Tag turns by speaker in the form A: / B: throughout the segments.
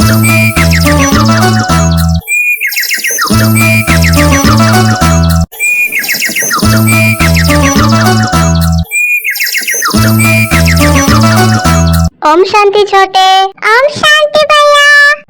A: ओम शांति छोटे। ओम शांति भैया।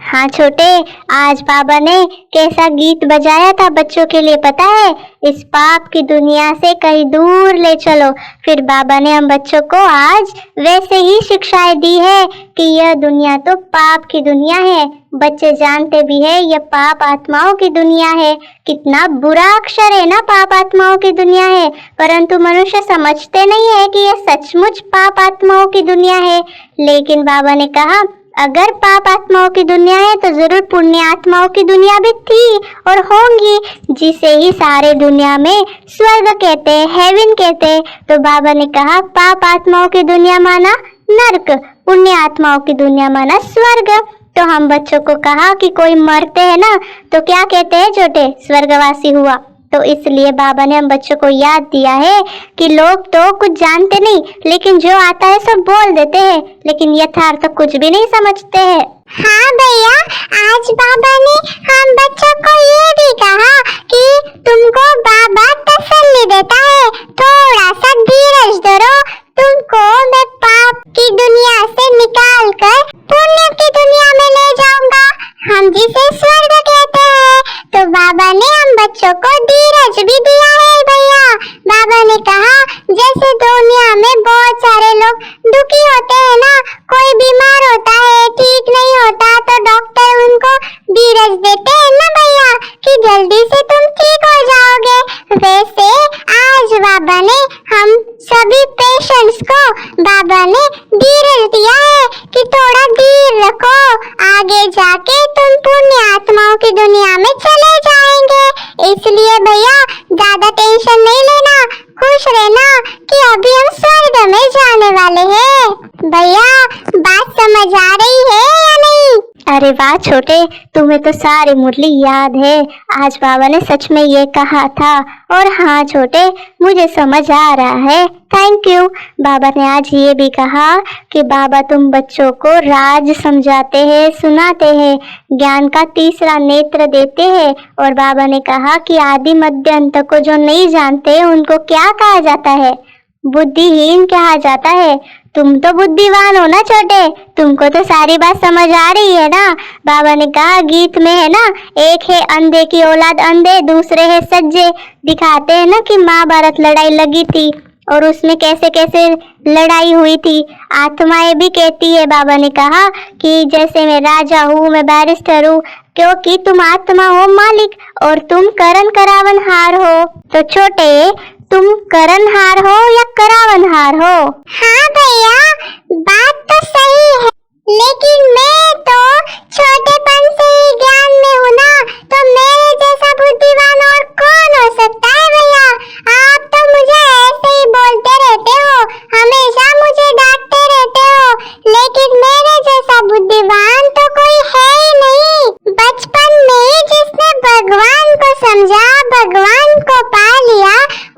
A: हाँ छोटे, आज बाबा ने कैसा गीत बजाया था बच्चों के लिए पता है? इस पाप की दुनिया से कहीं दूर ले चलो। फिर बाबा ने हम बच्चों को आज वैसे ही शिक्षाएं दी है कि यह दुनिया तो पाप की दुनिया है। बच्चे जानते भी है यह पाप आत्माओं की दुनिया है। कितना बुरा अक्षर है ना, पाप आत्माओं की दुनिया है, परंतु मनुष्य समझते नहीं है कि यह सचमुच पाप आत्माओं की दुनिया है। लेकिन बाबा ने कहा अगर पाप आत्माओं की दुनिया है तो जरूर पुण्य आत्माओं की दुनिया भी थी और होंगी, जिसे ही सारे दुनिया में स्वर्ग कहते हैं, हेवन कहते हैं। तो बाबा ने कहा पाप आत्माओं की दुनिया माना नरक, पुण्य आत्माओं की दुनिया माना स्वर्ग। तो हम बच्चों को कहा कि कोई मरते हैं ना तो क्या कहते हैं छोटे? स्वर्गवासी हुआ। तो इसलिए बाबा ने हम बच्चों को याद दिया है कि लोग तो कुछ जानते नहीं, लेकिन जो आता है सब बोल देते हैं, लेकिन यथार्थ तो कुछ भी नहीं समझते हैं। हाँ भैया, आज बाबा ने हम बच्चों को ये भी कहा कि तुमको बाबा तसल्ली देता है, थोड़ा सा धीरज धरो, तुमको मैं पाप की दुनिया से निकाल कर पुण्य की दुनिया में ले जाऊंगा, हम जिसे स्वर्ग कहते हैं। तो बाबा ने हम बच्चों को धीरज भी दिया है भैया। बाबा ने कहा जैसे दुनिया में बहुत सारे लोग दुखी होते हैं ना, कोई बीमार होता है, ठीक नहीं होता, तो डॉक्टर उनको धीरज देते हैं ना भैया कि जल्दी से तुम ठीक हो जाओगे। वैसे आज बाबा ने हम सभी पेशेंट्स को बाबा ने धीरज दिया है कि थोड़ा धीर रखो, आगे जाके तुम पुण्य आत्माओं की दुनिया में चले जाएंगे। इसलिए भैया ज्यादा टेंशन नहीं लेना, खुश रहना कि अभी हम स्वर्ग में जाने वाले हैं। भैया बात समझ आ रही है या नहीं? अरे वाह छोटे, तुम्हें तो सारी मुरली याद है। आज बाबा ने सच में ये कहा था। और हाँ छोटे, मुझे समझ आ रहा है, थैंक यू। बाबा ने आज ये भी कहा कि बाबा तुम बच्चों को राज समझाते हैं, सुनाते हैं, ज्ञान का तीसरा नेत्र देते हैं। और बाबा ने कहा कि आदि मध्य अंत को जो नहीं जानते उनको क्या कहा जाता है? बुद्धिहीन कहा जाता है। तुम तो बुद्धिमान हो ना छोटे, तुमको तो सारी बात समझ आ रही है ना। बाबा ने कहा गीत में है ना, एक है अंधे की औलाद अंधे, दूसरे है सज्जे। दिखाते हैं ना कि महाभारत लड़ाई लगी थी और उसमें कैसे कैसे लड़ाई हुई थी। आत्माएं भी कहती है, बाबा ने कहा कि जैसे मैं राजा हूँ, मैं बैरिस्टर हूँ, क्योंकि तुम आत्मा हो मालिक और तुम करण करावनहार हो। तो छोटे, तुम करणहार हो या करावनहार हो? हाँ भैया, बात तो सही है, लेकिन मैं तो छोटेपन से ही ज्ञान में हूँ ना, तो मेरे जैसा बुद्धिमान और कौन हो सकता है भैया? आप तो मुझे ऐसे ही बोलते रहते हो, हमेशा मुझे डांटते रहते हो, लेकिन मेरे जैसा बुद्धिमान तो कोई है ही नहीं। बचपन में जिसने भगवान को समझा, भगवान को पा लिया,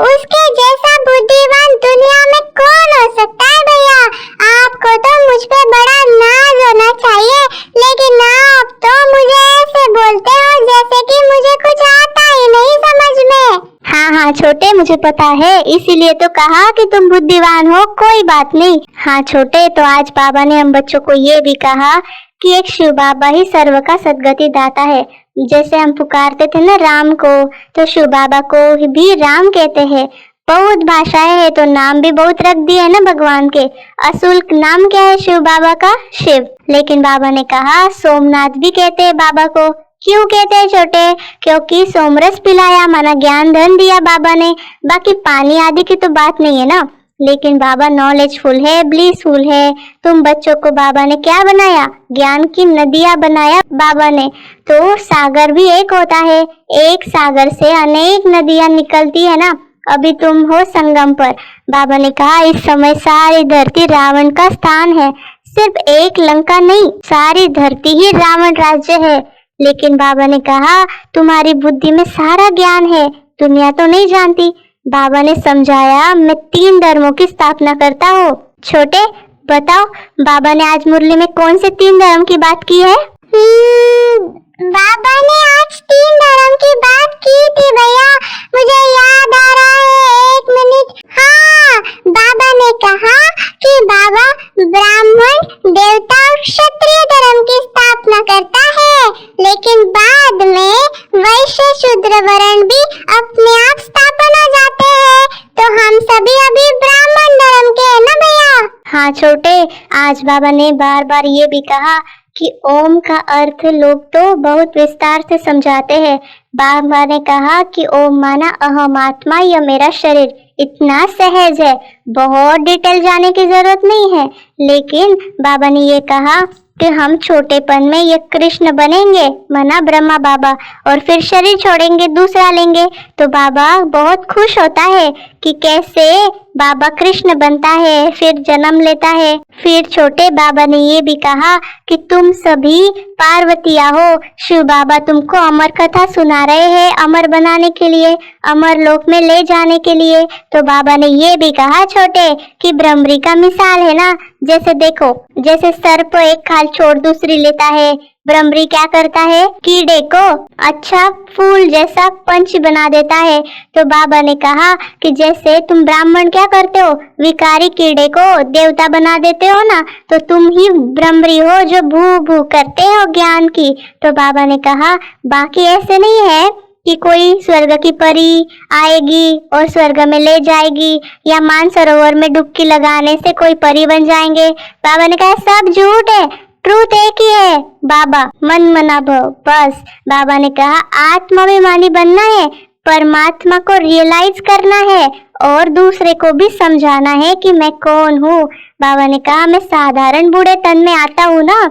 A: उसके जैसा बुद्धिमान दुनिया में कौन हो सकता है भैया? आपको तो मुझ पे बड़ा नाज होना चाहिए, लेकिन आप तो मुझे ऐसे बोलते हो जैसे कि मुझे कुछ आता ही नहीं समझ में। हाँ छोटे, मुझे पता है, इसीलिए तो कहा कि तुम बुद्धिमान हो, कोई बात नहीं। हाँ छोटे, तो आज बाबा ने हम बच्चों को ये भी कहा कि एक शिव बाबा ही सर्व का सद्गति दाता है। जैसे हम पुकारते थे ना राम को, तो शिव बाबा को भी राम कहते हैं। बहुत भाषाएं है तो नाम भी बहुत रख दिए है ना भगवान के। असुल नाम क्या है शिव बाबा का? शिव। लेकिन बाबा ने कहा सोमनाथ भी कहते हैं बाबा को। क्यों कहते हैं छोटे? क्योंकि सोमरस पिलाया, माना ज्ञान धन दिया बाबा ने। बाकी पानी आदि की तो बात नहीं है ना, लेकिन बाबा नॉलेजफुल है, ब्लिसफुल है। तुम बच्चों को बाबा ने क्या बनाया? ज्ञान की नदियां बनाया बाबा ने। तो सागर भी एक होता है, एक सागर से अनेक नदियां निकलती है ना। अभी तुम हो संगम पर। बाबा ने कहा इस समय सारी धरती रावण का स्थान है, सिर्फ एक लंका नहीं, सारी धरती ही रावण राज्य है। लेकिन बाबा ने कहा तुम्हारी बुद्धि में सारा ज्ञान है, दुनिया तो नहीं जानती। बाबा ने समझाया मैं 3 धर्मों की स्थापना करता हूँ। छोटे बताओ, बाबा ने आज मुरली में कौन से 3 धर्म की बात की है? बाबा ने आज 3 धर्म की बात की थी भैया, मुझे याद आ रहा है, 1 मिनट। हाँ, बाबा ने कहा कि बाबा ब्राह्मण, देवता और क्षत्रिय धर्म की स्थापना करता है, लेकिन बाद में वैश्य, शूद्र वर्ण भी अपने आप स्थापन हो जाते हैं। तो हम सभी अभी ब्राह्मण धर्म के हैं ना भैया? हाँ छोटे, आज बाबा ने बार बार ये भी कहा कि ओम का अर्थ लोग तो बहुत विस्तार से समझाते हैं। बाबा ने कहा कि ओम माना अहम आत्मा, यह मेरा शरीर। इतना सहज है, बहुत डिटेल जाने की जरूरत नहीं है। लेकिन बाबा ने ये कहा कि हम छोटेपन में ये कृष्ण बनेंगे, माना ब्रह्मा बाबा, और फिर शरीर छोड़ेंगे, दूसरा लेंगे। तो बाबा बहुत खुश होता है कि कैसे बाबा कृष्ण बनता है, फिर जन्म लेता है। फिर छोटे बाबा ने ये भी कहा कि तुम सभी पार्वतिया हो, शिव बाबा तुमको अमर कथा सुना रहे हैं, अमर बनाने के लिए, अमर लोक में ले जाने के लिए। तो बाबा ने ये भी कहा छोटे कि ब्रह्मरी का मिसाल है ना, जैसे देखो, जैसे सर्प एक खाल छोड़ दूसरी लेता है, ब्रह्मरी क्या करता है, कीड़े को अच्छा फूल जैसा पंच बना देता है। तो बाबा ने कहा कि जैसे तुम ब्राह्मण क्या करते हो, विकारी कीड़े को देवता बना देते हो ना, तो तुम ही ब्रह्मरी हो जो भू भू करते हो ज्ञान की। तो बाबा ने कहा बाकी ऐसे नहीं है कि कोई स्वर्ग की परी आएगी और स्वर्ग में ले जाएगी, या मानसरोवर में डुबकी लगाने से कोई परी बन जाएंगे। बाबा ने कहा सब झूठ है, ट्रूथ एक ही है बाबा, मन मना भव। बस बाबा ने कहा आत्माभिमानी बनना है, परमात्मा को रियलाइज करना है और दूसरे को भी समझाना है कि मैं कौन हूँ। बाबा ने कहा मैं साधारण बूढ़े तन में आता हूँ ना,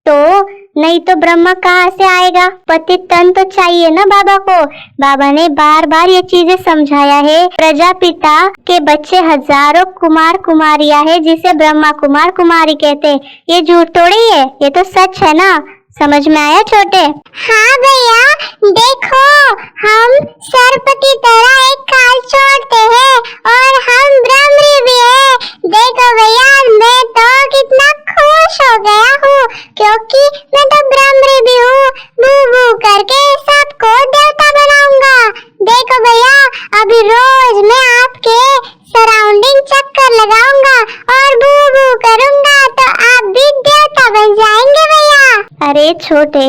A: तो नहीं तो ब्रह्मा कहाँ से आएगा, पतित तन तो चाहिए ना बाबा को। बाबा ने बार बार ये चीजें समझाया है। प्रजापिता के बच्चे हजारों कुमार कुमारियां है जिसे ब्रह्मा कुमार कुमारी कहते हैं। ये झूठ थोड़ी है, ये तो सच है ना। समझ में आया छोटे? हाँ भैया, देखो हम सर्प की तरह एक खाल छोड़ते हैं और हम ब्रह्मरी भी है। देखो भैया, मैं तो कितना खुश हो गया हूँ क्योंकि मैं तो ब्रह्मरी भी हूँ। बू बू करके सबको देवता बनाऊंगा। देखो भैया, अभी रोज मैं आपके सराउंडिंग चक्कर लगाऊंगा और बू बू करूंगा तो आप भी देवता बन जाएंगे भैया। अरे छोटे,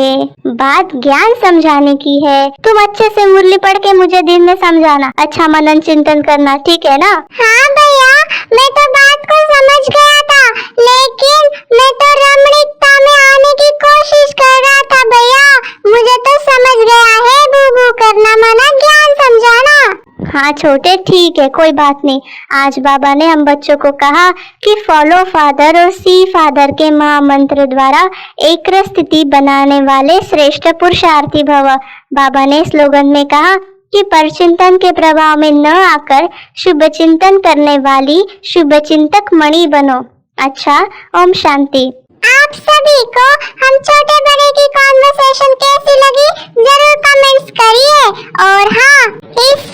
A: बात ज्ञान समझाने की है, तुम अच्छे से मुरली पढ़ के मुझे दिन में समझाना, अच्छा मनन चिंतन करना, ठीक है ना? हाँ भैया, मैं तो बात को समझ गया था, लेकिन मैं तो रमणीकता में आने की कोशिश कर रहा था भैया। मुझे तो समझ गया है, बू बू करना माना ज्ञान समझाना। हाँ छोटे, ठीक है, कोई बात नहीं। आज बाबा ने हम बच्चों को कहा कि फॉलो फादर और सी फादर के महामंत्र द्वारा एक स्थिति बनाने वाले श्रेष्ठ पुरुषार्थी भव। बाबा ने स्लोगन में कहा कि परचिंतन के प्रभाव में न आकर शुभ चिंतन करने वाली शुभ चिंतक मणि बनो। अच्छा, ओम शांति। आप सभी को हम छोटे बड़े की कॉन्वर्सेशन कैसी लगी जरूर कमेंट्स करिए, और हाँ, इस